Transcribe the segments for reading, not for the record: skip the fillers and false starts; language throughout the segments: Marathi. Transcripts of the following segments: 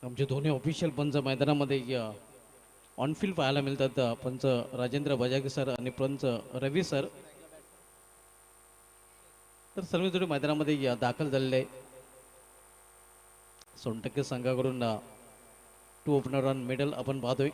आमचे दोन्ही ऑफिशियल पंच मैदानामध्ये ऑन फील्ड पाहायला मिळतात. पंच राजेंद्र बजागे सर आणि पंच रवी सर. तर सर्व जोडी मैदानामध्ये दाखल झालेले आहे. सोनटक्के संघाकडून टू ओपनर ऑन मिडल आपण पाहतोय.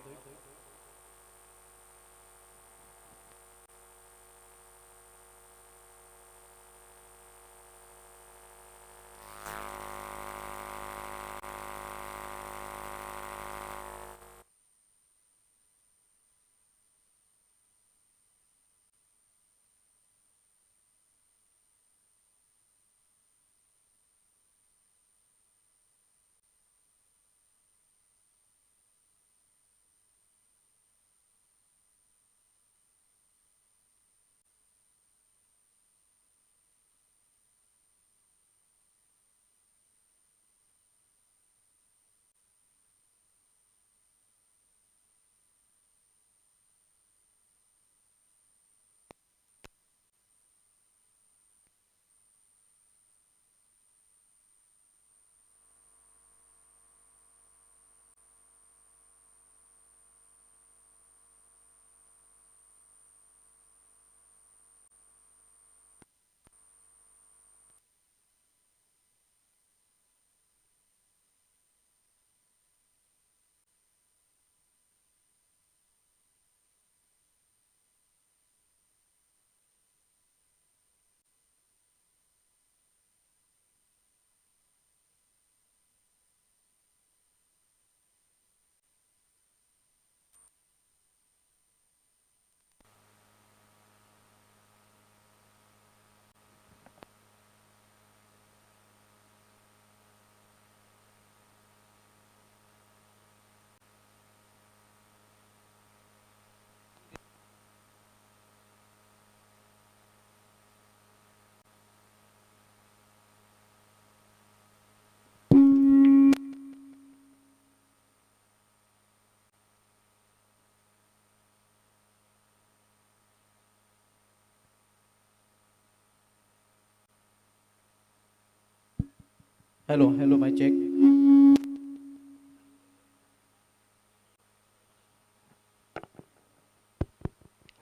हॅलो हॅलो माय चेक.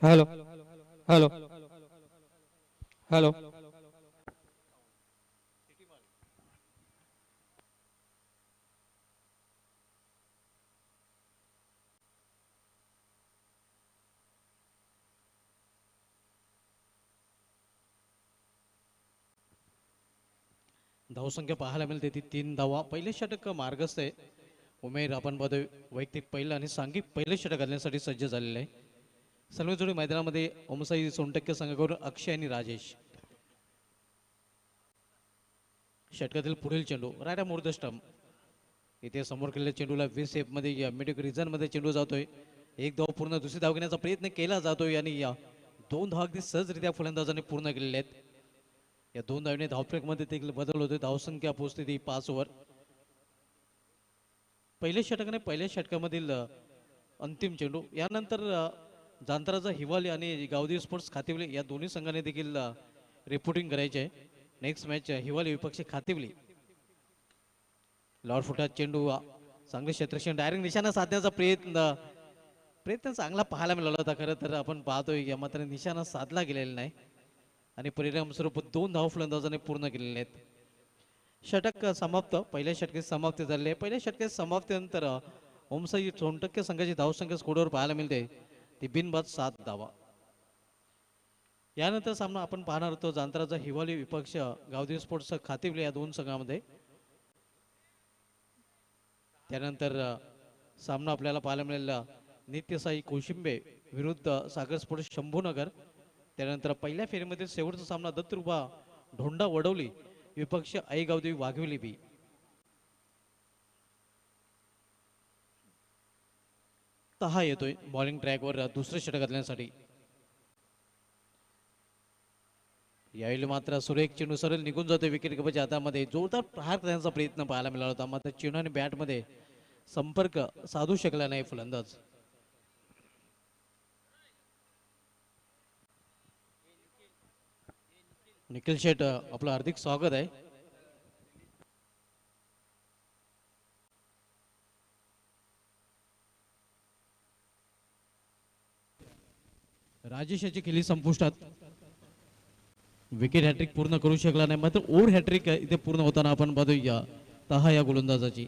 Hello hello hello. धावसंख्या पाहायला मिळते ती 3 धावा. पहिले षटक मार्गस्थ आहे. उमेर आपण पाहतोय वैयक्तिक पहिलं आणि सांघिक पहिले षटक घालण्यासाठी सज्ज झालेले आहे. सर्व जोडी मैदानामध्ये ओमसाई सोनटक्के संघाकडून अक्षय आणि राजेश. षटकातील पुढील चेंडू राईट मोर द स्टंप. इथे समोर केलेल्या चेंडूला 20 सेफ मध्ये मिड रिझन मध्ये चेंडू जातोय. एक धाव पूर्ण, दुसरी धाव घेण्याचा प्रयत्न केला जातोय आणि दोन धाव अगदी सहजरित्या फलंदाजांनी पूर्ण केलेले आहेत. या दोन धावने धावफलक देखील बदल होते. धावसंख्या पोहोचते ती 5 वर. पहिल्या षटकाने पहिल्या षटकामधील अंतिम चेंडू. यानंतर जांतराचा हिवाली आणि गावदेवी स्पोर्ट्स खातिवली या दोन्ही संघाने देखील रिपोर्टिंग करायचे आहे. नेक्स्ट मॅच हिवाली विपक्ष खातिवली. लॉर्ड फुटात चेंडू चांगले क्षेत्रक्षण डायरेक्ट निशाणा साधण्याचा प्रयत्न प्रयत्न चांगला पाहायला मिळाला होता. खरं तर आपण पाहतोय या मात्र निशाणा साधला गेलेला नाही आणि परिणाम स्वरूप 2 धाव फलंदाजाने पूर्ण केलेले आहेत. षटक समाप्त. पहिल्या षटकाची समाप्ती झाली आहे. पहिल्या षटकाची समाप्तीनंतर ओमसाई सोनटक्के संघाची धावसंख्या स्कोरवर पाहायला मिळते ती बिनबाद 7 धावा. यानंतर सामना आपण पाहणार होतो जांतराचा हिवाली विपक्ष गावदेवी स्पोर्ट्स खातिवली या दोन संघामध्ये. त्यानंतर सामना आपल्याला पाहायला मिळेल नित्यसाई कोशिंबे विरुद्ध सागर स्पोर्ट्स शंभूनगर. त्यानंतर पहिल्या फेरीमध्ये शेवटचा सामना दत्तरुबा ढोंडा वडवली विपक्ष आई गावदेवी वाघविली बी. तहा येतोय बॉलिंग ट्रॅकवर दुसरे षटक घालण्यासाठी. यावेळी मात्र सुरेख चेंडू सरळ निघून जातोय विकेट किपरच्या हातामध्ये. जोरदार प्रहार करण्याचा प्रयत्न पाहायला मिळाला होता मात्र चेंडू आणि बॅटमध्ये संपर्क साधू शकला नाही फलंदाज. निखिल शेठ आपलं हार्दिक स्वागत आहे. राजेश याची केली संपुष्टात. विकेट हॅट्रिक पूर्ण करू शकला नाही, मात्र ओव्हर हॅट्रिक इथे पूर्ण होताना आपण बघूया तहा या गोलंदाजाची.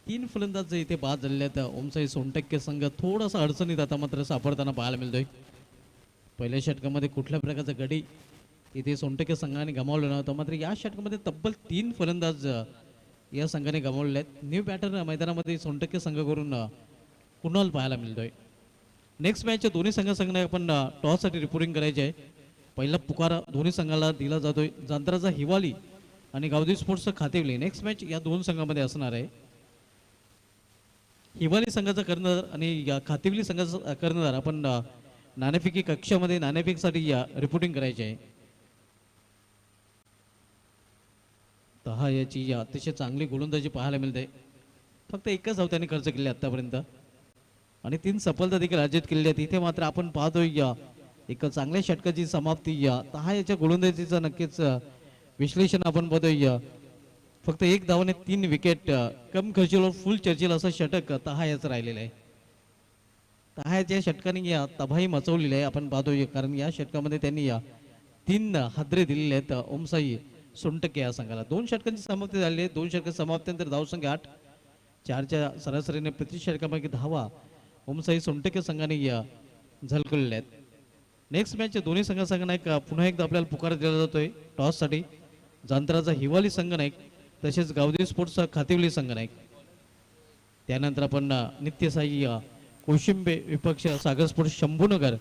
3 फलंदाज इथे बाद झालेले आहेत. ओमसाई सोनटक्के संघ थोडासा अडचणीत आता मात्र सापडताना पाहायला मिळतोय. पहिल्या षटकामध्ये कुठल्या प्रकारचा गडी इथे सोनटक्के संघाने गमावलं नव्हतं, मात्र या षटकामध्ये तब्बल 3 फलंदाज या संघाने गमावलेले आहेत. न्यू पॅटर्न मैदानामध्ये सोनटक्के संघाकडून कुणाल पाहायला मिळतोय. नेक्स्ट मॅच दोन्ही संघाने आपण टॉससाठी रिपोर्टिंग करायचे आहे. पहिला पुकार दोन्ही संघाला दिला जातोय. जांत्राचा हिवाली आणि गावदी स्पोर्ट्सचा खातिवली. नेक्स्ट मॅच या दोन संघामध्ये असणार आहे. हिवाली संघाचा कर्णधार आणि या खातिवली संघाचा कर्णधार आपण नाणेफेकी कक्षामध्ये नाणेफेकीसाठी या रिपोर्टिंग करायचे आहे. तहा याची अतिशय चांगली गोलंदाजी पाहायला मिळते. फक्त एकच धाव त्यांनी खर्च केली आतापर्यंत आणि 3 सफलता देखील अर्जित केलेली आहेत. इथे मात्र आपण पाहतोय एक चांगल्या षटकाची समाप्ती तहा याच्या गोलंदाजीचं नक्कीच विश्लेषण आपण पाहतोय. फक्त 1 धावाने 3 विकेट, कम खर्चीवर फुल चर्चेल असं षटक तहा याचं राहिलेलं आहे. तहा याच्या षटकाने तबाही मचवलेली आहे आपण पाहतोय, कारण या षटकामध्ये त्यांनी 3 हादरे दिलेले आहेत ओमसाई सोनटक्के या संघाला. 2 षटकांची समाप्ती झाली आहे. 2 षटक समाप्तीनंतर धावसंख्या 8, 4च्या सरासरीने प्रति षटकापैकी धावा ओमसाई सोनटक्के संघाने झलकलेल्या आहेत. नेक्स्ट मॅच दोन्ही संघांना एक पुन्हा एकदा आपल्याला पुकार दिला जातोय टॉससाठी. जांत्राचा हिवाली संघ नाईक तसेच गावदी स्पोर्ट्सचा खातिवली संघ नाईक. त्यानंतर आपण नित्यसाई कोशिंबे विपक्ष सागर स्पोर्ट्स शंभूनगर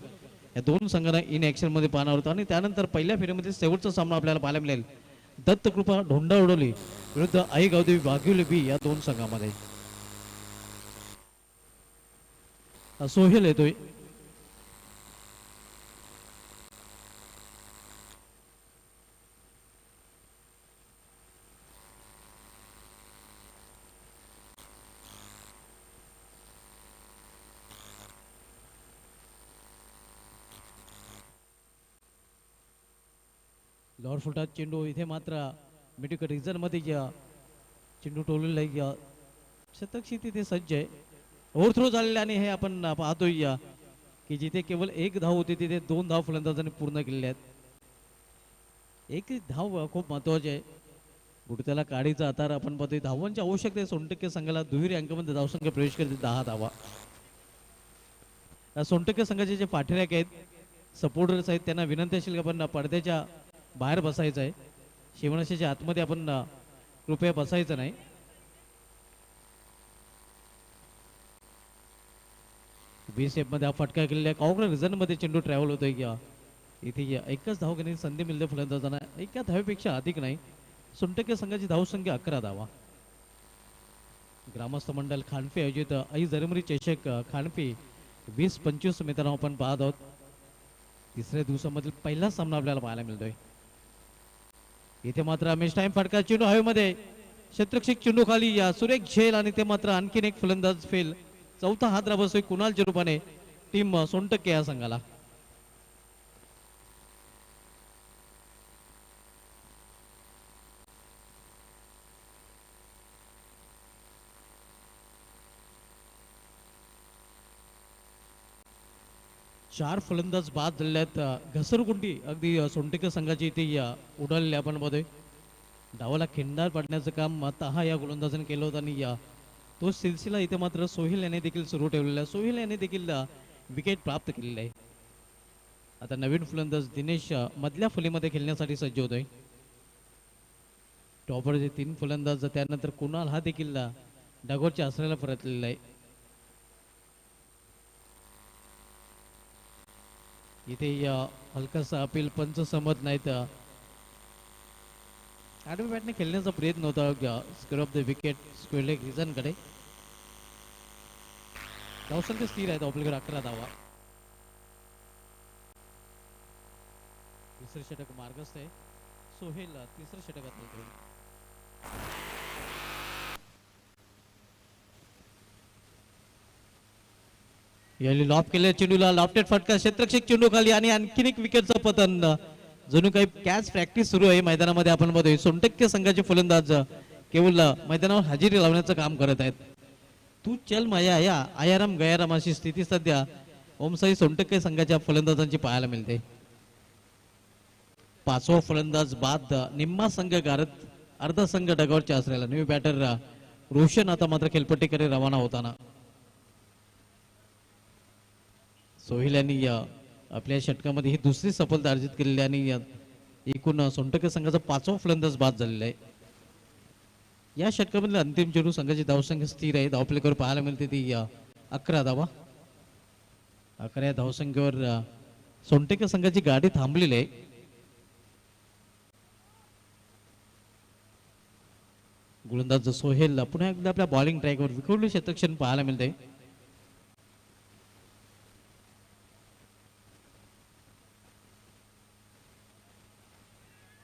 या 2 संघांना इन ॲक्शन मध्ये पाहणार होतो. आणि त्यानंतर पहिल्या फेरीमध्ये शेवटचा सामना आपल्याला पाहायला मिळेल दत्तकृपा ढोंडा उडवली विरुद्ध आई गावदेवी वाघिवली बी या 2 संघांमध्ये. सोहेल येतोय. लॉर फुटात चेंडू इथे मात्र मिडिक रिझन मध्ये चेंडू टोललेला आहे. शतकशी तिथे सज्ज आहे. ओव्हरथ्रो झालेले आणि हे आपण पाहतोय की जिथे केवळ 1 धाव होती तिथे 2 धाव फलंदाजांनी पूर्ण केलेले आहेत. एक धाव खूप महत्वाची आहे. गुडत्याला काढीचा आधार आपण पाहतोय. धावांची आवश्यकता आहे. सोनटक्के संघाला दुहेरी अंकामध्ये धावसंख्या प्रवेश करते 10 धावा. सोनटक्के संघाचे जे पाठीराख आहेत सपोर्टर्स आहेत त्यांना विनंती असेल की आपण पडद्याच्या बाहेर बसायचं आहे. शिवनाशाच्या आतमध्ये आपण कृपया बसायचं नाही. बीसेफ मध्ये हा फटका केलेला आहे. कॉर्नर रिझन मध्ये चेंडू ट्रॅव्हल होतोय की इथे एकच धाव घेण्याची संधी मिळते फलंदाजांना. एका धावेपेक्षा अधिक नाही. सोनटक्के संघाची धावसंख्या 11 धावा. ग्रामस्थ मंडळ खानपे आयोजित आई जरमरी चषक खानपे 20-25 मैदानावर आपण पाहत आहोत. तिसऱ्या दिवसामधील पहिला सामना आपल्याला पाहायला मिळतोय. इथे मात्र रमेश टाइम फटका चेंडू हवेमध्ये क्षेत्रक्षक चेंडू खाली सुरेख झेल आणि ते मात्र आणखीन एक फलंदाज फेल. चौथा हादरा बसतोय कुणालच्या रूपाने टीम सोनटक्के या संघाला. चार फलंदाज बाद झालेले आहेत. घसरगुंडी अगदी सोनटक्के संघाची इथे उडालेली आपण बघतोय. डावाला खिंडार पाडण्याचं काम तहा या गोलंदाजाने केलं होतं आणि तो सिलसिला इथे मात्र सोहेल याने देखील सुरू ठेवलेला आहे. सोहेल याने देखील विकेट प्राप्त केलेला आहे. आता नवीन फलंदाज दिनेश मधल्या फलीमध्ये खेळण्यासाठी सज्ज होतोय. टॉपरचे 3 फलंदाज त्यानंतर कुणाल हा देखील डागोरच्या आसऱ्याला परतलेला आहे. इथे हलकासा अपील पंच सहमत नाहीत. आडव्या बॅटने खेळण्याचा प्रयत्न होता square of the wicket square leg reason कडे. धावसंख्या स्थिर आहेत आपल्याकडे 11 धावा. तिसरे षटक मार्गस्थ आहे. सोहेल तिसऱ्या षटकात खेळतोय. याली लॉफ केले चेंडूला लॉफ्टेड फटका क्षेत्रक्षक चेंडू खाली आणि आणखीन एक विकेटचं पतन. जणू काही कॅच प्रॅक्टिस सुरू आहे मैदानामध्ये आपण बघतोय. सोनटक्के संघाचे फलंदाज केवळ मैदानावर हजेरी लावण्याचं काम करत आहेत. तू चल माया या आयाराम गयाराम अशी स्थिती सध्या ओमसाई सोनटक्के संघाच्या फलंदाजांची पाहायला मिळते. पाचवा फलंदाज बाद निम्मा संघ गारत अर्धा संघ डगावरच्या असलेला न्यू बॅटर रोशन आता मात्र खेळपट्टीकडे रवाना होताना. सोहिल यांनी आपल्या षटकामध्ये ही दुसरी सफलता अर्जित केलेली आणि एकूण सोनटक्के संघाचा पाचवा फलंदाज बाद झालेला आहे. या षटकामधील अंतिम चेंडू संघाची धावसंख्या स्थिर आहे. धावफलकावर पाहायला मिळते ती 11 धावा. 11 धावसंख्येवर सोनटक्के संघाची गाडी थांबलेली आहे. गोलंदाज सोहेल पुन्हा एकदा आपल्या बॉलिंग ट्रॅकवर विखुरले क्षेत्रक्षण पाहायला मिळते.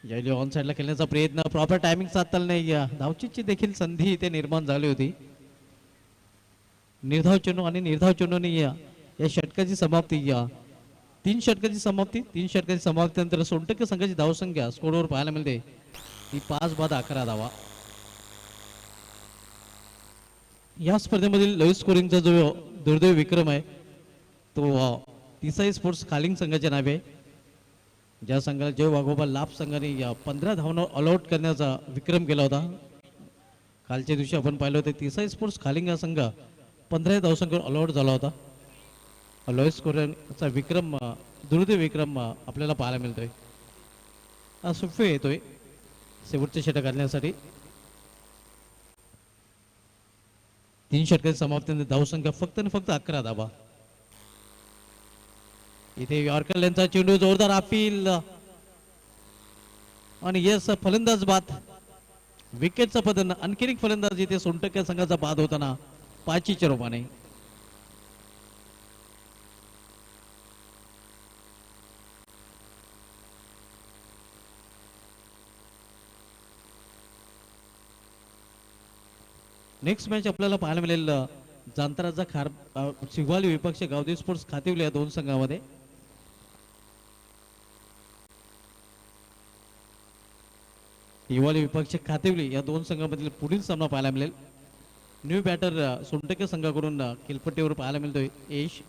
यावेळी ऑन साईडला खेळण्याचा प्रयत्न प्रॉपर टायमिंग साधताना नाही. धावचीची देखील संधी इथे निर्माण झाली होती. निर्धाव चेंडू आणि निर्धाव चेंडूने या षटकाची समाप्ती 3 षटकाची समाप्तीनंतर सोनटक्के संघाची धावसंख्या स्कोरवर पाहायला मिळते ती 5 बाद 11 धावा. या स्पर्धेमधील लोईस्ट स्कोरिंगचा जो दुर्दैव विक्रम आहे तो तिसाई स्पोर्ट्स खालिंग संघाच्या नावे आहे. ज्या संघाला जय वाघोबा लाभ संघाने 15 धावांवर ऑल आउट करण्याचा विक्रम केला होता. कालच्या दिवशी आपण पाहिलं होतं तिसाई स्पोर्ट्स खालिंग हा संघ 15 धावसंख्येवर ऑल आउट झाला होता. लोएस्ट स्कोरचा विक्रम दुर्दैव विक्रम आपल्याला पाहायला मिळतोय. सुफे येतोय शेवटचे षटक घालण्यासाठी. 3 षटकाची समाप्तीनंतर धावसंख्या फक्त आणि फक्त 11 धावा. इथे यॉर्कर यांचा चेंडू जोरदार अपील आणि यस फलंदाज बाद. विकेटचा पतन आणखी एक फलंदाज इथे सोनटक्के संघाचा बाद होताना 5च्या रूपाने. नेक्स्ट मॅच आपल्याला पाहायला मिळेल जांतराचा खार शिवाली विपक्ष गावदेव स्पोर्ट्स खातिवली या 2 संघामध्ये. हिवाली विपक्ष खातिवली या 2 संघामधील पुढील सामना पाहायला मिळेल. न्यू बॅटर सोनटक्के संघाकडून खेळपट्टीवर पाहायला मिळतोय यश.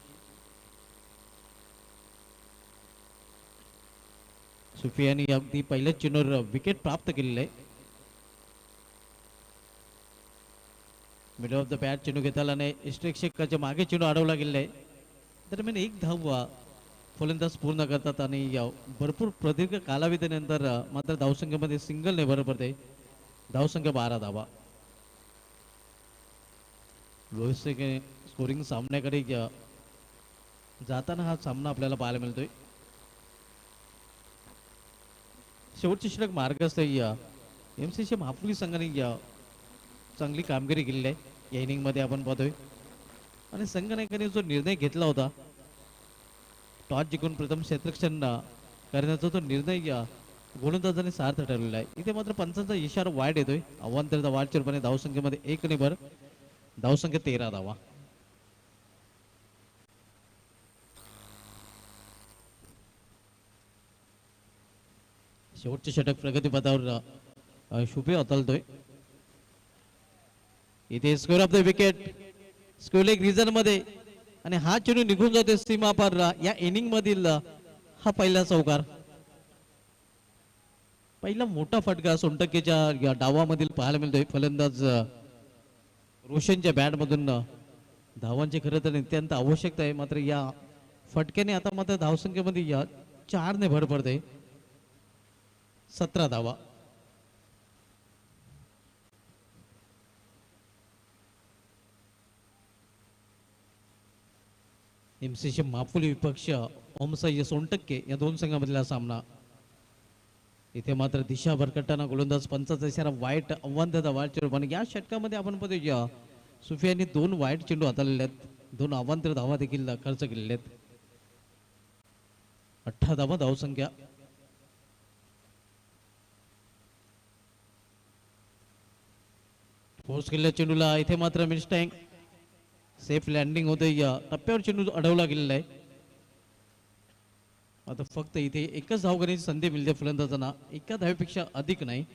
सुफियानी अगदी पहिल्याच चेंडूवर विकेट प्राप्त केलेले आहे. मिडल ऑफ द बॅट चेंडू घेताना इष्टरक्षकाच्या मागे चेंडू अडवला गेलेला आहे. दरम्यान 1 धाव फलंदाज पूर्ण करतात आणि भरपूर प्रदीर्घ कालावधीनंतर मात्र धावसंख्येमध्ये सिंगलने भर पडते. धावसंख्या 12 धावा. लोएस्ट स्कोरिंग सामन्याकडे जाताना हा सामना आपल्याला पाहायला मिळतोय. शेवटचे षटक मार्गस्थ एमसीसी महापुली संघाने चांगली कामगिरी केलेली आहे या इनिंग मध्ये आपण पाहतोय. आणि संघनायकाने जो निर्णय घेतला होता टॉस जिंकून प्रथम क्षेत्ररक्षण करण्याचा तो निर्णय गोलंदाजाने सार्थ ठरलेला आहे. इथे मात्र पंचांचा इशारा वाईट येतोय. अवांतर वाढच्या रूपाने धावसंख्येमध्ये 1 ने भर. धावसंख्या 13 धावा. शेवटचे षटक प्रगतीपथावर शुभे उचलतोय. इथे score of the wicket score leg reason मध्ये आणि हा चेंडू निघून जातो सीमा पार. या इनिंग मधील हा पहिला चौकार. पहिला मोठा फटका सोनटक्केच्या या डावामधील पाहायला मिळतोय. फलंदाज रोशनच्या बॅट मधून धावांची खरं तर नित्यांत आवश्यकता आहे. मात्र या फटक्याने आता मात्र धावसंख्येमध्ये 4 ने भर पडते. 17 धावा. एमसीसी माफुली विपक्ष ओमसाई सोनटक्के या 2 संघामधला सामना. इथे मात्र दिशा भरकटताना गोलंदाज पंचाचा इशारा वाईट. आव्हान वाईट रूपाने या षटकामध्ये आपण पाहतो सुफियाने 2 वाईट चेंडू हाताळलेले आहेत. 2 अवांतर धावा देखील खर्च केलेले आहेत. 18 धावा धावसंख्या. फोर्स केलेल्या चेंडूला इथे मात्र मिस्टँग सेफ लँडिंग होते. या टप्प्यावर चेंडू अडवला गेलेला आहे. आता फक्त इथे एकच धाव करण्याची संधी मिळते फलंदाजांना. एका धावेपेक्षा अधिक नाही.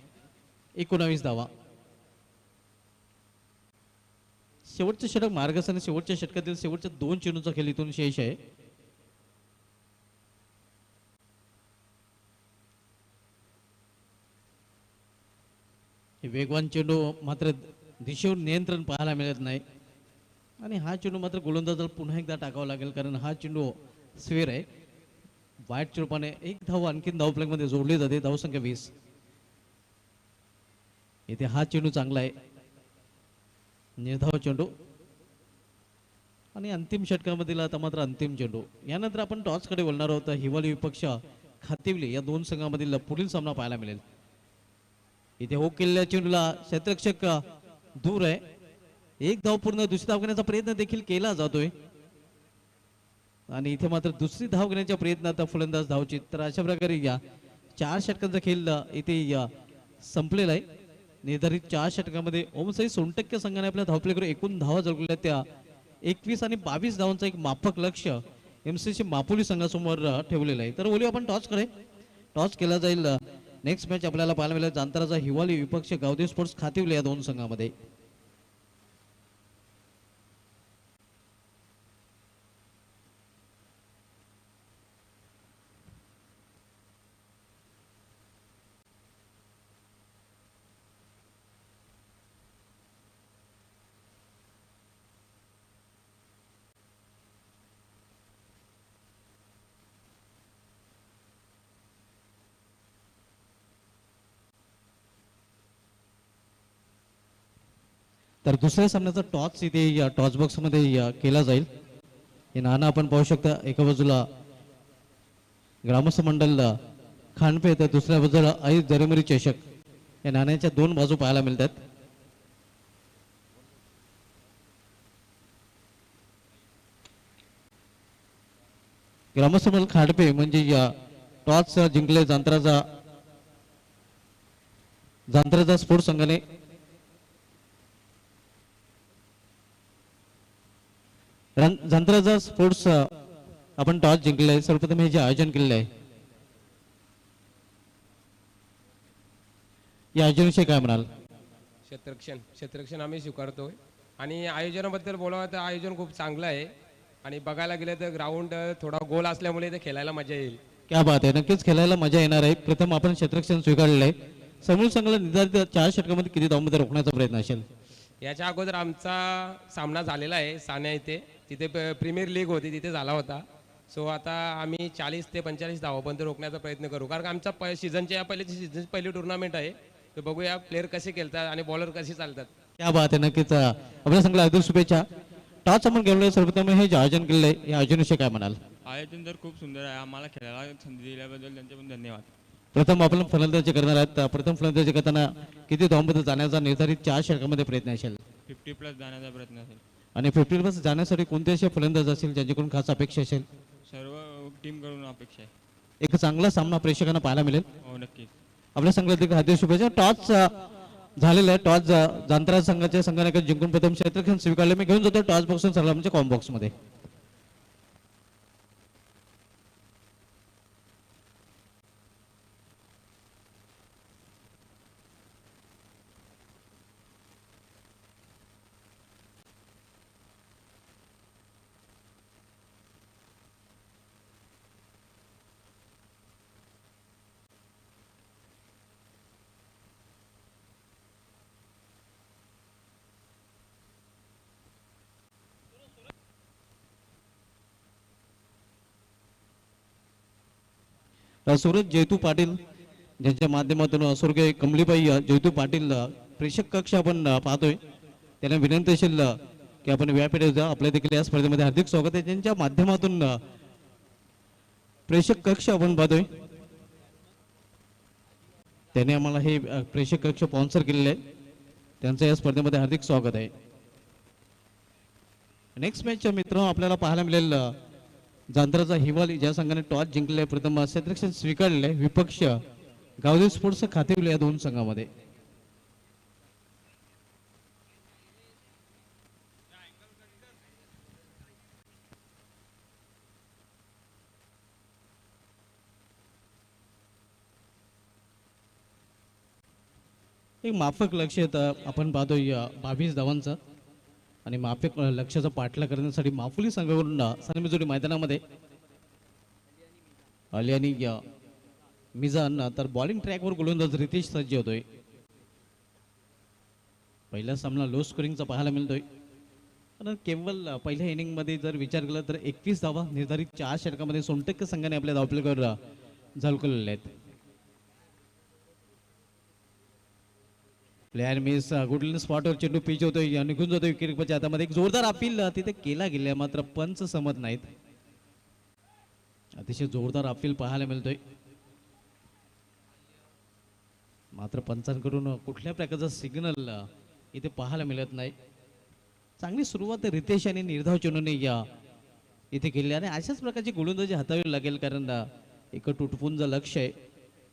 19 धावा. शेवटचे षटक मार्गस आणि शेवटच्या षटकातील शेवटच्या 2 चेंडूचा खेळ इथून शेष आहे. हे वेगवान चेंडू मात्र दिशेवर नियंत्रण पाहायला मिळत नाही आणि हा चेंडू मात्र गोलंदाजाला पुन्हा एकदा टाकावा लागेल, कारण हा चेंडू स्वेर आहे. वाईट रूपाने एक धाव आणखीन धाव मध्ये जोडली जाते. धावसंख्या 20. इथे हा चेंडू चांगला आहे, निर्धाव चेंडू आणि अंतिम षटकामधील आता मात्र अंतिम चेंडू. यानंतर आपण टॉसकडे बोलणार आहोत. हिवाळी विपक्ष खातिवली या दोन संघामधील पुढील सामना पाहायला मिळेल. इथे हो केलेल्या चेंडूला क्षेत्ररक्षक दूर आहे. एक धाव पूर्ण दुसरी धाव घेण्याचा प्रयत्न देखील केला जातोय आणि इथे मात्र दुसरी धाव घेण्याच्या प्रयत्नात फलंदाज धावचित. तर अशा प्रकारे या 4 षटकांचा खेळ इथे संपलेला आहे. निर्धारित 4 षटकामध्ये ओमसाई सोनटक्के संघाने आपल्या धावपलीकडे एकूण धावा जळकल्या त्या 21 आणि 22 धावांचा एक माफक लक्ष एमसीसी मापुली संघासमोर ठेवलेलं आहे. तर बोलूया आपण टॉसकडे. टॉस केला जाईल. नेक्स्ट मॅच आपल्याला पाहायला मिळेल जांताराचा हिवाळी विपक्ष गावदेव स्पोर्ट्स खातिवली या दोन संघामध्ये. तर दुसऱ्या सामन्याचा टॉस इथे टॉस बॉक्स मध्ये केला जाईल. हे नाणं आपण पाहू शकता. एका बाजूला ग्रामस्थ मंडळ खानपे तर दुसऱ्या बाजूला आई दरेमरी चषक. या नाण्याच्या 2 बाजू पाहायला मिळतात. ग्रामस्थ मंडळ खानपे म्हणजे या टॉस जिंकले जांतराचा स्पोर्ट्स संघाने. जांतराचा स्पोर्ट्स आपण टॉस जिंकले. सर्वप्रथम हे जे आयोजन केलेलं आहे या आयोजनाविषयी काय म्हणाल? क्षेत्ररक्षण आम्ही स्वीकारतोय आणि आयोजनाबद्दल बोलावं तर आयोजन खूप चांगलं आहे आणि बघायला गेलं तर ग्राउंड थोडा गोल असल्यामुळे ते खेळायला मजा येईल. क्या बात आहे. नक्कीच खेळायला मजा येणार आहे. प्रथम आपण क्षेत्ररक्षण स्वीकारलेलं आहे. समोर संघाला निर्धारित 4 षटकामध्ये किती धावांमध्ये रोखण्याचा प्रयत्न असेल? याच्या अगोदर आमचा सामना झालेला आहे सान्या इथे. तिथे प्रीमियर लीग होती, तिथे झाला होता. सो आता आम्ही 40 ते 45 धावापर्यंत रोखण्याचा प्रयत्न करू, कारण आमचा सीझनच्या पहिली टुर्नामेंट आहे. तर बघूया प्लेअर कसे खेळतात आणि बॉलर कसे चालतात. क्या बात आहे. नक्कीच आपल्या संघाला अगदी शुभेच्छा. टॉस आपण गेलो. सर्वप्रथम हे जे आयोजन केलेलं आहे या आयोजनाविषयी काय म्हणाल? आयोजन तर खूप सुंदर आहे. आम्हाला खेळायला संधी दिल्याबद्दल त्यांचे पण धन्यवाद. प्रथम आपण फलंदाजी करणार आहेत. प्रथम फलंदाजी करताना किती धावांमध्ये जाण्याचा निर्धारित 4 षटकामध्ये प्रयत्न असेल? 50+ जाण्याचा प्रयत्न असेल. आणि 50+ जाण्यासाठी कोणते असे फलंदाज असेल ज्यांच्याकडून खास अपेक्षा असेल? सर्व टीम कडून अपेक्षा आहे. एक चांगला सामना प्रेक्षकांना पाहायला मिळेल. हो नक्कीच. आपल्या संघाला हार्दिक शुभेच्छा. टॉस झालेला आहे. टॉस जांतरा संघाने जिंकून प्रथम क्षेत्ररक्षण स्वीकारले. मी घेऊन जातो टॉस बॉक्स सलामच्या कॉम बॉक्स मध्ये. सुरज जयतू पाटील ज्यांच्या माध्यमातून स्वर्गीय कमलीबाई जयतू पाटील प्रेक्षक कक्ष आपण पाहतोय. त्यांना विनंती असेल की आपण व्यापीठ आपल्या देखील या स्पर्धेमध्ये हार्दिक स्वागत आहे. त्यांच्या माध्यमातून प्रेक्षक कक्ष आपण पाहतोय. त्याने आम्हाला हे प्रेक्षक कक्ष स्पॉन्सर केलेले आहे. त्यांचं या स्पर्धेमध्ये हार्दिक स्वागत आहे. नेक्स्ट मॅच मित्र आपल्याला पाहायला मिळेल जांतराचा हिवाळी ज्या संघाने टॉस जिंकले प्रथम क्षेत्ररक्षण स्वीकारलेले विपक्ष गावदेव स्पोर्ट्स खातिवली या दोन संघामध्ये. एक माफक लक्ष येतं आपण पाहतोय 22 धावांचं. आणि माफक लक्ष्याचा पाठलाग करण्यासाठी माफुली संघाकडून सनमिजोडी मैदानामध्ये आली आणि मिजान तर बॉलिंग ट्रॅकवर गोलंदाज रितेश सज्ज होतोय. पहिला सामना लो स्कोरिंगचा पाहायला मिळतोय. कारण केवळ पहिल्या इनिंग मध्ये जर विचार केला तर 21 धावा निर्धारित 4 षटकामध्ये सोनटक्के संघाने आपल्या धावफलकावर झळकवलेल्या आहेत. प्लेयर मिस गुडलिन स्पॉटवर चेंडू पिच होतोय, निघून जातोय विकेटकीपरच्या हातामध्ये. एक जोरदार अपील तिथे केला गेला, मात्र पंच सहमत नाहीत. अतिशय जोरदार अपील पाहायला मिळतोय, मात्र पंचांकडून कुठल्या प्रकारचा सिग्नल इथे पाहायला मिळत नाही. चांगली सुरुवात रितेश आणि निर्धाव चेंडूने इथे केली आणि अशाच प्रकारची गोलंदाजी हाताळावी लागेल. कारण एक तुटपुंज लक्ष आहे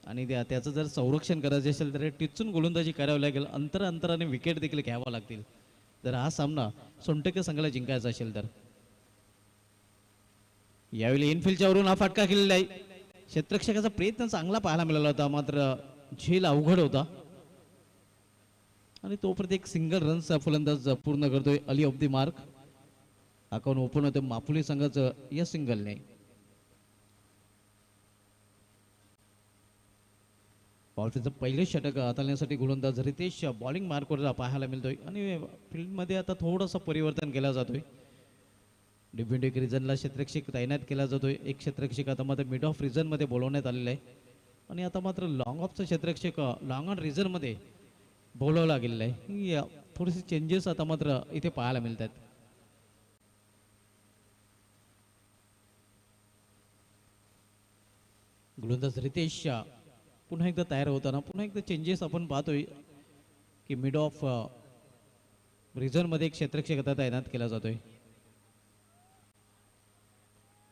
आणि त्याचं जर संरक्षण करायचं असेल तर टिचून गोलंदाजी करावी लागेल. अंतराने विकेट देखील घ्यावा लागतील जर हा सामना सोनटक्के संघाला जिंकायचा असेल तर. यावेळी इनफिल्डच्या वरून हा फटका केलेला आहे. क्षेत्ररक्षकाचा प्रयत्न चांगला पाहायला मिळाला होता, मात्र झेल अवघड होता आणि तोपर्यंत एक सिंगल रनचा फलंदाज पूर्ण करतोय Ali of the mark. Account open होतं माफुली संघाचं या सिंगलने. बॉलचं पहिले षटक हाताळण्यासाठी गोलंदाज रितेश बॉलिंग मार्कवर पाहायला मिळतोय आणि फील्डमध्ये आता थोडंसं परिवर्तन केला जातोय. डिफेंडिंग रिजनला क्षेत्ररक्षक तैनात केला जातोय. एक क्षेत्ररक्षक आता मात्र मिड ऑफ रिजन मध्ये बोलवण्यात आलेला आहे आणि आता मात्र लॉंग ऑफचा क्षेत्ररक्षक लॉंग ऑन रिजन मध्ये बोलवला गेलेला आहे. थोडेसे चेंजेस आता मात्र इथे पाहायला मिळतात. गोलंदाज रितेश पुन्हा एकदा तयार होताना पुन्हा एकदा चेंजेस आपण पाहतोय की मिड ऑफ रिजन मध्ये एक क्षेत्ररक्षक आता तैनात केला जातोय.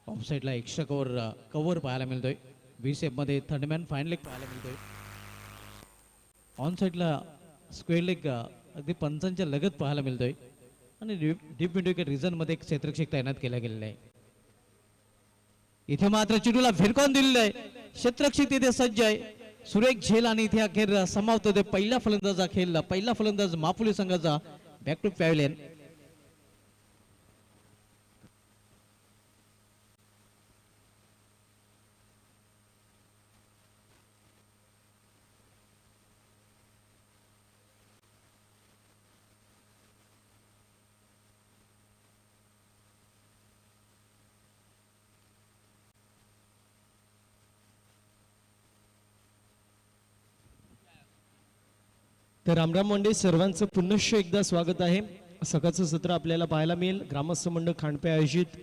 ऑफ साईडला एक्स्ट्रा कव्हर पाहायला मिळतोय. बीसेफ मध्ये थर्डमॅन फाईन लेग पाहायला मिळतोय. ऑन साईडला स्क्वेअर लेग अगदी पंचांच्या लगत पाहायला मिळतोय आणि डीप मिड विकेट रिजन मध्ये एक क्षेत्ररक्षक तैनात केला गेलेला आहे. इथे मात्र चेंडूला भिरकावून दिलेलं आहे. क्षेत्ररक्षक तिथे सज्ज आहे. सुरेख झेल आणि इथे अखेर समाप्त होते पहिला फलंदाजा खेळ. पहिला फलंदाज माफुली संघाचा बॅक टू पॅव्हलियन. तर रामराम मंडळी, सर्वांचं पुनश्च एकदा स्वागत आहे. सकाळचं सत्र आपल्याला पाहायला मिळेल ग्रामस्थ मंडळ खांडपे आयोजित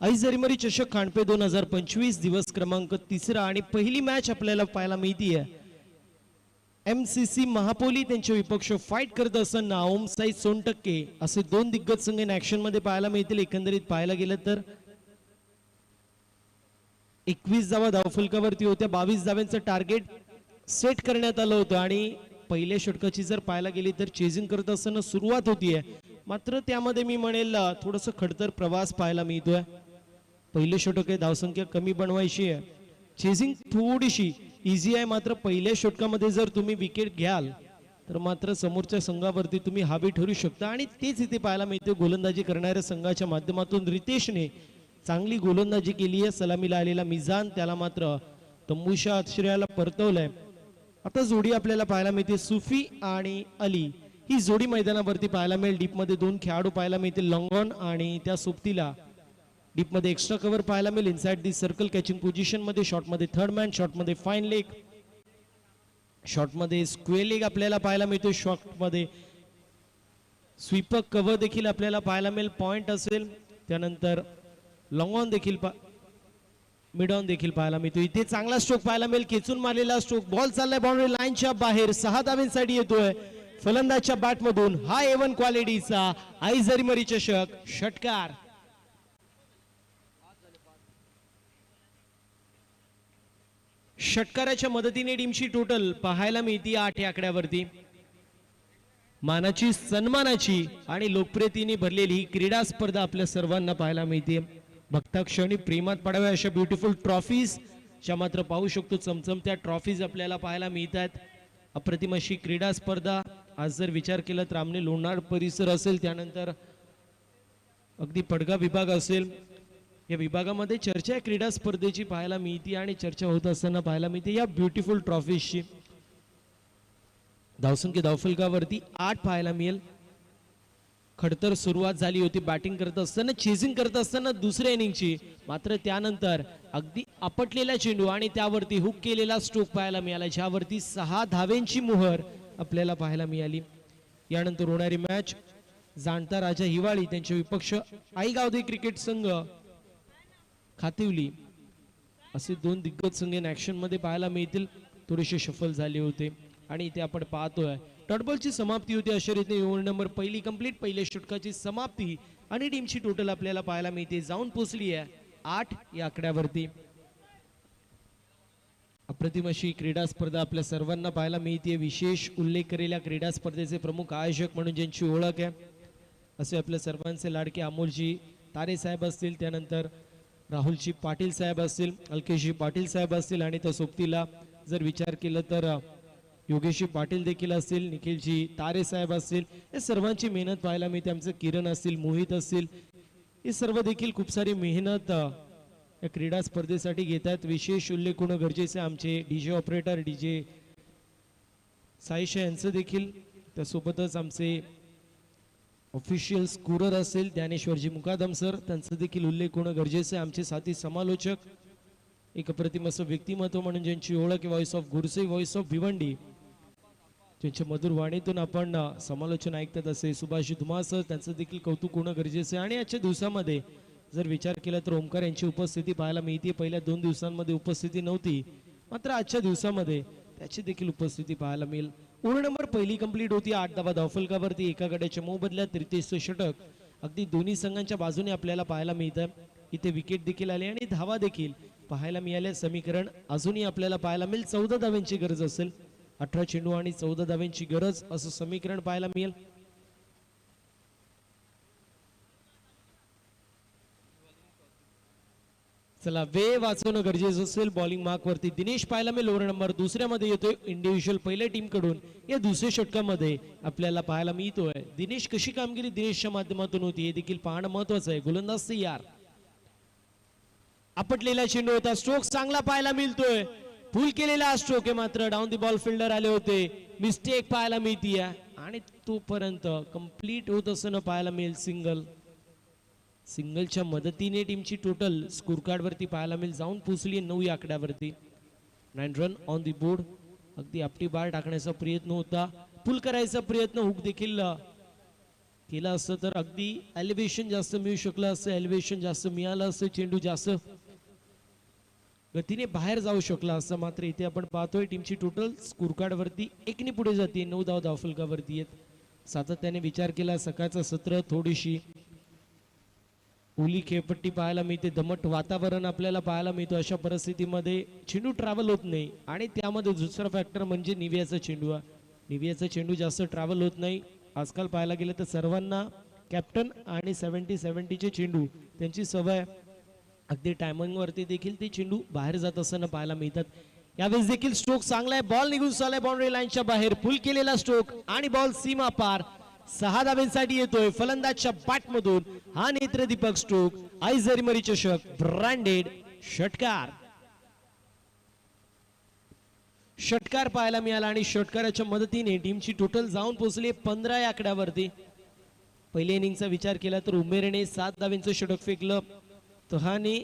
ऐजरीमरी चषक खांडपे 2025 दिवस क्रमांक 3 आणि पहिली मॅच आपल्याला पाहायला मिळतीये. MCC महापोली त्यांचे विपक्ष फाईट करत असताना ओम साई सोनटक्के असे दोन दिग्गज संघ ऍक्शन मध्ये पाहायला मिळतील. एकंदरीत पाहायला गेलं तर 21 धावा धावफलकावरती होत्या. 22 धाव्यांचं टार्गेट सेट करण्यात आलं होतं आणि पहिल्या षटकाची जर पाहायला गेली तर चेजिंग करत असताना सुरुवात होतीये, मात्र त्यामध्ये मी म्हणेल थोडंसं खडतर प्रवास पाहायला मिळतोय. पहिले षटक आहे, धावसंख्या कमी बनवायची आहे, चेजिंग थोडीशी इझी आहे, मात्र पहिल्या षटकामध्ये जर तुम्ही विकेट घ्याल तर मात्र समोरच्या संघावरती तुम्ही हावी ठरू शकता आणि तेच इथे पाहायला मिळते. गोलंदाजी करणाऱ्या संघाच्या माध्यमातून रितेशने चांगली गोलंदाजी केली आहे. सलामीला आलेला मिजान त्याला मात्र तंबूशा आश्रयाला परतवलंय. आता जोडी आपल्याला पाहायला मिळते सुफी आणि अली ही जोडी मैदानावरती पाहायला मिळेल. डीप मध्ये दोन खेळाडू पाहायला मिळतील, लॉंगॉन आणि त्या सोबतीला डीप मध्ये एक्स्ट्रा कव्हर पाहायला मिळेल. Inside the circle catching position मध्ये, शॉट मध्ये थर्ड मॅन, शॉट मध्ये फाईन लेग, शॉट मध्ये स्क्वेअर लेग आपल्याला पाहायला मिळतो. शॉट मध्ये स्वीपर कव्हर देखील आपल्याला पाहायला मिळेल, पॉइंट असेल. त्यानंतर लॉंग ऑन देखील मिड ऑन देखील पाहायला मिळतो. इथे चांगला स्ट्रोक पाहायला मिळेल, खेचून मारलेला स्ट्रोक, बॉल चाललाय बाउंड्री लाईनच्या बाहेर, 6 धावांसाठी येतोय फलंदाजच्या बॅट मधून. हा A1 क्वालिटीचा ऐजरीमरी चषक षटकार. षटकाराच्या मदतीने टीमची टोटल पाहायला मिळते 8 या आकड्यावरती. मानाची, सन्मानाची आणि लोकप्रियतेने भरलेली ही क्रीडा स्पर्धा आपल्या सर्वांना पाहायला मिळते. बघता क्षणी प्रेमात पडाव्या अशा ब्युटिफुल ट्रॉफीज च्या मात्र पाहू शकतो चमचमत्या ट्रॉफीज आपल्याला पाहायला मिळतात. अप्रतिम अशी क्रीडा स्पर्धा. आज जर विचार केला तर आमने लोणार परिसर असेल, त्यानंतर अगदी पडगा विभाग असेल, या विभागामध्ये चर्चा या क्रीडा स्पर्धेची पाहायला मिळते आणि चर्चा होत असताना पाहायला मिळते या ब्युटिफुल ट्रॉफीजची. धावसंख्या धावफलकावरती 8 पाहायला मिळेल. खडतर सुरुवात झाली होती बॅटिंग करत असताना, चेजिंग करत असताना दुसऱ्या इनिंगची, मात्र त्यानंतर अगदी आपटलेला चेंडू आणि त्यावरती हुक केलेला स्ट्रोक पाहायला मिळाला, ज्यावरती 6 धावेंची मोहर आपल्याला पाहायला मिळाली. यानंतर होणारी मॅच जाणता राजा हिवाळी त्यांचे विपक्ष आईगावदे क्रिकेट संघ खातिवली, असे 2 दिग्गज संघ ऍक्शन मध्ये पाहायला मिळतील. थोडेसे शफल झाले होते आणि इथे आपण पाहतोय डॉटबॉलची समाप्ती होती. अशा रीतीने ओव्हर नंबर पहिली कंप्लीट, पहिल्या षटकाची समाप्ती आणि टीमची टोटल आपल्याला पाहायला मिळते जाऊन पोहोचली आहे 8 या आकड्यावरती. अप्रतिम अशी क्रीडा स्पर्धा आपल्या सर्वांना पाहायला मिळते. विशेष उल्लेख केलेल्या क्रीडा स्पर्धेचे प्रमुख आयोजक म्हणून ज्यांची ओळख आहे असे आपल्या सर्वांचे लाडके अमोलजी तारे साहेब असतील, त्यानंतर राहुलजी पाटील साहेब असतील, अलकेशजी पाटील साहेब असतील आणि त्या सोबतीला जर विचार केला तर योगेशजी पाटील देखील असतील, निखिलजी तारे साहेब असतील. हे सर्वांची मेहनत पाहायला मिळते. आमचं किरण असतील, मोहित असतील, हे सर्व देखील खूप सारी मेहनत या क्रीडा स्पर्धेसाठी घेतात. विशेष उल्लेख होणं गरजेचं आहे आमचे डीजे ऑपरेटर डीजे साईशा यांचं देखील, त्यासोबतच आमचे ऑफिशियल स्कोरर असेल ज्ञानेश्वरजी मुकादम सर, त्यांचं देखील उल्लेख होणं गरजेचं आहे. आमचे साथी समालोचक, एक अप्रतिम असं व्यक्तिमत्व म्हणून ज्यांची ओळख व्हॉइस ऑफ गुरसे, व्हॉइस ऑफ भिवंडी, ज्यांच्या मधुर वाणीतून आपण समालोचन ऐकतात असे सुभाष धुमाळ सर, त्यांचं देखील कौतुक होणं गरजेचं आहे. आणि आजच्या दिवसामध्ये जर विचार केला तर ओमकार यांची उपस्थिती पाहायला मिळते. पहिल्या 2 दिवसांमध्ये उपस्थिती नव्हती, मात्र आजच्या दिवसामध्ये त्याची देखील उपस्थिती पाहायला मिळेल. ओव्हर नंबर पहिली कंप्लीट होती. 8 धावा धावफलकावरती, एका गड्याच्या मोबदल्यात 33 षटक अगदी दोन्ही संघांच्या बाजूने आपल्याला पाहायला मिळतं. इथे विकेट देखील आले आणि धावा देखील पाहायला मिळाले. समीकरण अजूनही आपल्याला पाहायला मिळेल. 14 धाव्यांची गरज असेल, 18 चेंडू आणि 14 धाव्यांची गरज असं समीकरण पाहायला मिळेल. चला वेळ वाचवणं गरजेचं असेल. बॉलिंग मार्क वरती दिनेश पाहायला मिळेल. ओव्हर नंबर दुसऱ्यामध्ये येतोय इंडिव्हिज्युअल पहिल्या टीम कडून. या दुसऱ्या षटकामध्ये आपल्याला पाहायला मिळतोय दिनेश कशी कामगिरी दिनेशच्या माध्यमातून होती हे देखील पाहणं महत्वाचं आहे. गोलंदाज तयार, आपटलेला चेंडू होता, स्ट्रोक चांगला पाहायला मिळतोय, पुल केलेला स्ट्रोक आहे, मात्र डाऊन दी बॉल फिल्डर आले होते, मिस्टेक पाहायला मिळतीये आणि तोपर्यंत कंप्लीट होत असताना पाहायला मिळेल सिंगल. सिंगलच्या मदतीने टीमची टोटल स्कोर कार्ड वरती पाहायला मिळेल जाऊन पोहोचली 9 या आकड्यावरती. 9 रन ऑन दी बोर्ड. अगदी आपटी बार टाकण्याचा प्रयत्न होता, पुल करायचा प्रयत्न हुक देखील केला असतं तर अगदी एलिव्हेशन जास्त मिळू शकलं असतं, एलिव्हेशन जास्त मिळालं असतं, चेंडू जास्त गतीने बाहेर जाऊ शकला असता. मात्र इथे आपण पाहतोय टीमची टोटल स्कोर कार्ड वरती 1 ने पुढे जाते. 9 धाव धावफलकावरती आहेत. सातत्याने विचार केला सकाळचं सत्र थोडीशी ओली खेळपट्टी पाहायला मिळते, दमट वातावरण आपल्याला पाहायला मिळतो. अशा परिस्थितीमध्ये चेंडू ट्रॅव्हल होत नाही आणि त्यामध्ये दुसरा फॅक्टर म्हणजे निव्याचा चेंडू. निव्याचा चेंडू जास्त ट्रॅव्हल होत नाही. आजकाल पाहायला गेलं तर सर्वांना कॅप्टन आणि 70-70चे चेंडू त्यांची सवय, अगदी टायमिंग वरती देखील ते चेंडू बाहेर जात असताना पाहायला मिळतात. यावेळेस देखील स्ट्रोक चांगला आहे, बॉल निघून चाललाय बाउंड्री लाईनच्या बाहेर, पुल केलेला स्ट्रोक आणि बॉल सीमा पार. 6 धाब्यांसाठी येतोय फलंदाजच्या बॅट मधून हा नेत्रदीपक स्ट्रोक. आयझरीमरी चषक ब्रँडेड षटकार. षटकार पाहायला मिळाला आणि षटकाराच्या मदतीने टीमची टोटल जाऊन पोहोचली 15 या आकड्यावरती. पहिल्या इनिंगचा विचार केला तर उमेरने 7 धाब्यांचं षटक फेकलं, तहाने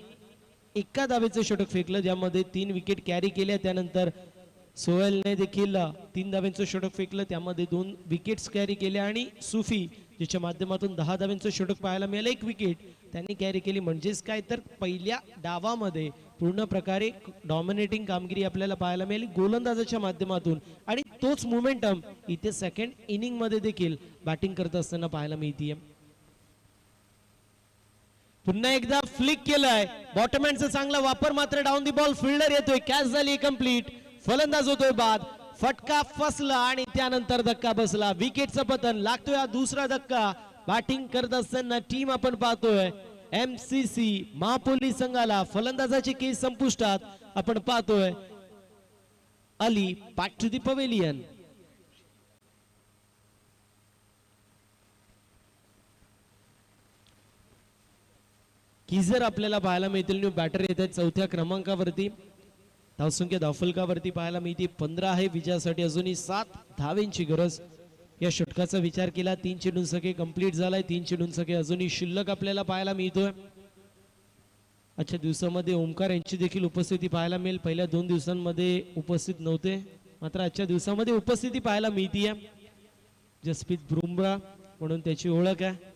1 धाब्याचं षटक फेकलं ज्यामध्ये 3 विकेट कॅरी केल्या. त्यानंतर सोहेलने देखील 3 धाब्यांचं षटक फेकलं, त्यामध्ये 2 विकेट्स कॅरी केल्या आणि सुफी ज्याच्या माध्यमातून 10 धाब्यांचं षटक पाहायला मिळालं, 1 विकेट त्यांनी कॅरी केली. म्हणजेच काय तर पहिल्या डावामध्ये पूर्ण प्रकारे डॉमिनेटिंग कामगिरी आपल्याला पाहायला मिळाली गोलंदाजाच्या माध्यमातून आणि तोच मोमेंटम इथे सेकंड इनिंग मध्ये देखील बॅटिंग करत असताना पाहायला मिळतीये. पुन्हा एकदा फ्लिक केलाय, बॉटमहँडचा चांगला वापर, मात्र डाऊन दी बॉल फिल्डर येतोय, कॅच झाली कंप्लीट, फलंदाज होतोय बाद, फटका फसला आणि त्यानंतर धक्का बसला, विकेटचं पतन. लागतोय हा दुसरा धक्का. बॅटिंग करत असताना टीम आपण पाहतोय MCC महापोली संघाला फलंदाजाचे केस संपुष्टात. आपण पाहतोय Ali back to the pavilion. की जर आपल्याला पाहायला मिळतील न्यू बॅटर येत आहेत चौथ्या क्रमांकावरती. धावसंख्या धावफलकावरती पाहायला मिळते 15 आहे. विजयासाठी अजूनही 7 धावेंची गरज. या षटकाचा विचार केला 3 चेंडूंसके कंप्लीट झालाय. 3 चेंडूंसके अजूनही शिल्लक आपल्याला पाहायला मिळतोय. आजच्या दिवसामध्ये ओमकार यांची देखील उपस्थिती पाहायला मिळेल. पहिल्या 2 दिवसांमध्ये उपस्थित नव्हते, मात्र आजच्या दिवसामध्ये उपस्थिती पाहायला मिळतीये. जसप्रीत बुमराह म्हणून त्याची ओळख आहे.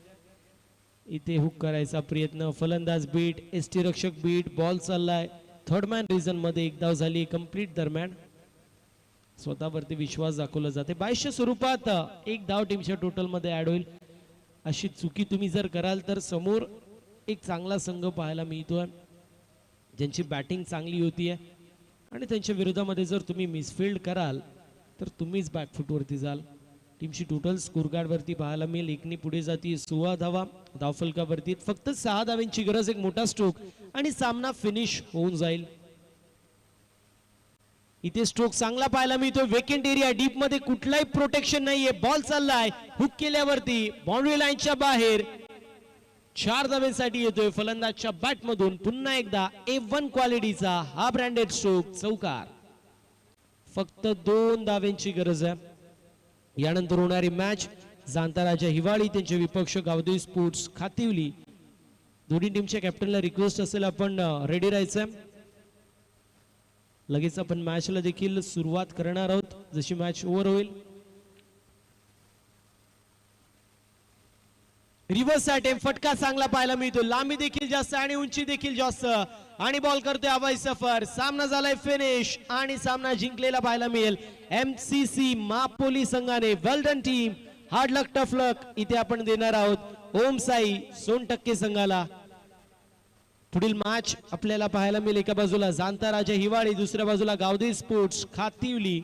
इथे हुक करायचा प्रयत्न, फलंदाज बीट, एसटी रक्षक बीट, बॉल चाललाय. थर्ड मॅन रिझन मध्ये 1 धाव झाली कंप्लीट दरम्यान. स्वतःवरती विश्वास दाखवला जाते. 22च्या स्वरूपात 1 धाव टीमच्या टोटल मध्ये ऍड होईल. अशी चुकी तुम्ही जर कराल तर समोर एक चांगला संघ पाहायला मिळतोय ज्यांची बॅटिंग चांगली होतीये आणि त्यांच्या विरोधामध्ये जर तुम्ही मिसफिल्ड कराल तर तुम्हीच बॅकफुट वरती जाल. टीमची टोटल स्कोर कार्ड वरती पाहायला मिळेल. एकने पुढे जाती 16 धावा. धावफलकावरती फक्त 6 धावांची गरज. एक मोठा स्ट्रोक आणि सामना फिनिश होऊन जाईल. इथे स्ट्रोक चांगला पाहायला मिळतो. वेकेंट एरिया डीप मध्ये कुठलाही प्रोटेक्शन नाहीये. बॉल चाललाय हुक केल्यावरती बाउंड्री लाईनच्या बाहेर. 4 धावेसाठी येतोय फलंदाजच्या बॅट मधून. पुन्हा एकदा A1 क्वालिटीचा हा ब्रँडेड स्ट्रोक चौकार. फक्त 2 धावेंची गरज आहे. यानंतर होणारी मॅच जाणता राजा हिवाळी त्यांचे विपक्ष गावदेवी स्पोर्ट्स खातिवली. दोन्ही टीमच्या कॅप्टनला रिक्वेस्ट असेल आपण रेडी राहायचंय. लगेच आपण मॅचला देखील सुरुवात करणार आहोत जशी मॅच ओव्हर होईल. रिव्हर्स अटेम्प्ट फटका चांगला पाहायला मिळतो. लांबी देखील जास्त आणि उंची देखील जास्त आणि बॉल करतोय हवाई सफर. सामना झालाय फिनिश आणि सामना जिंकलेला पाहायला मिळेल MCC मापोली संघाने. वेल डन टीम. हार्ड लक टफ लक इथे आपण देणार आहोत ओम साई सोनटक्के संघाला. पुढील मॅच आपल्याला पाहायला मिळेल. एका बाजूला जाणता राजा हिवाळी, दुसऱ्या बाजूला गावदेवी स्पोर्ट्स खातिवली.